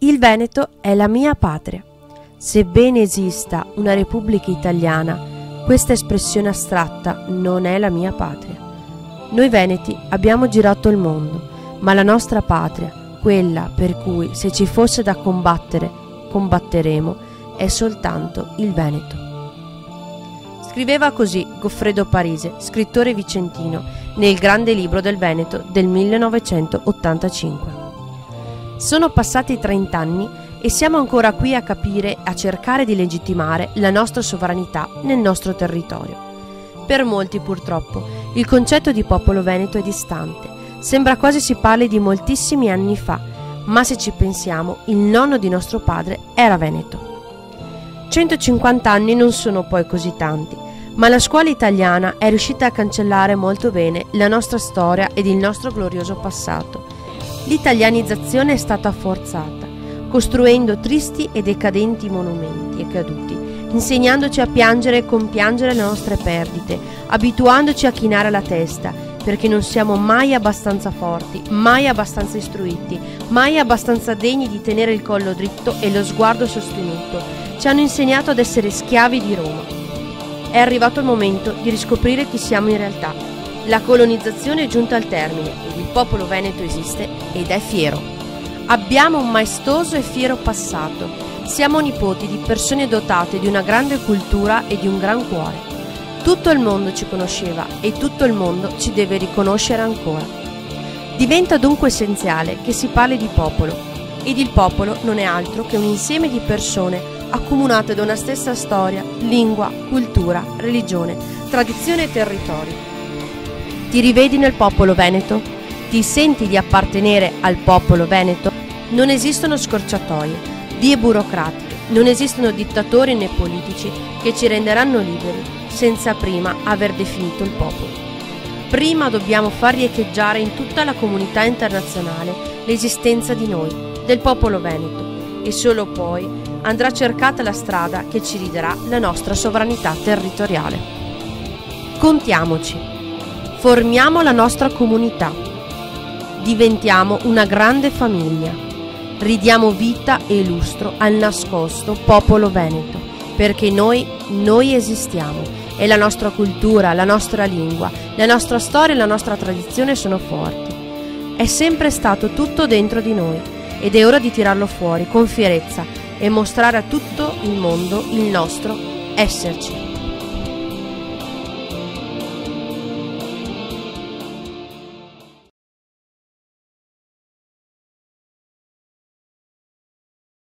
Il Veneto è la mia patria. Sebbene esista una Repubblica Italiana, questa espressione astratta non è la mia patria. Noi veneti abbiamo girato il mondo, ma la nostra patria, quella per cui se ci fosse da combattere, combatteremo, è soltanto il Veneto. Scriveva così Goffredo Parise, scrittore vicentino, nel Grande Libro del Veneto del 1985. Sono passati 30 anni e siamo ancora qui a capire, a cercare di legittimare la nostra sovranità nel nostro territorio. Per molti, purtroppo, il concetto di popolo veneto è distante. Sembra quasi si parli di moltissimi anni fa, ma se ci pensiamo, il nonno di nostro padre era veneto. 150 anni non sono poi così tanti, ma la scuola italiana è riuscita a cancellare molto bene la nostra storia ed il nostro glorioso passato. L'italianizzazione è stata forzata, costruendo tristi e decadenti monumenti e caduti, insegnandoci a piangere e compiangere le nostre perdite, abituandoci a chinare la testa, perché non siamo mai abbastanza forti, mai abbastanza istruiti, mai abbastanza degni di tenere il collo dritto e lo sguardo sostenuto. Ci hanno insegnato ad essere schiavi di Roma. È arrivato il momento di riscoprire chi siamo in realtà. La colonizzazione è giunta al termine ed il popolo veneto esiste ed è fiero. Abbiamo un maestoso e fiero passato. Siamo nipoti di persone dotate di una grande cultura e di un gran cuore. Tutto il mondo ci conosceva e tutto il mondo ci deve riconoscere ancora. Diventa dunque essenziale che si parli di popolo, ed il popolo non è altro che un insieme di persone accomunate da una stessa storia, lingua, cultura, religione, tradizione e territorio. Ti rivedi nel popolo veneto? Ti senti di appartenere al popolo veneto? Non esistono scorciatoie, vie burocratiche, non esistono dittatori né politici che ci renderanno liberi senza prima aver definito il popolo. Prima dobbiamo far riecheggiare in tutta la comunità internazionale l'esistenza di noi, del popolo veneto, e solo poi andrà cercata la strada che ci ridarà la nostra sovranità territoriale. Contiamoci, formiamo la nostra comunità, diventiamo una grande famiglia, ridiamo vita e lustro al nascosto popolo veneto, perché noi esistiamo e la nostra cultura, la nostra lingua, la nostra storia e la nostra tradizione sono forti. È sempre stato tutto dentro di noi ed è ora di tirarlo fuori con fierezza e mostrare a tutto il mondo il nostro esserci.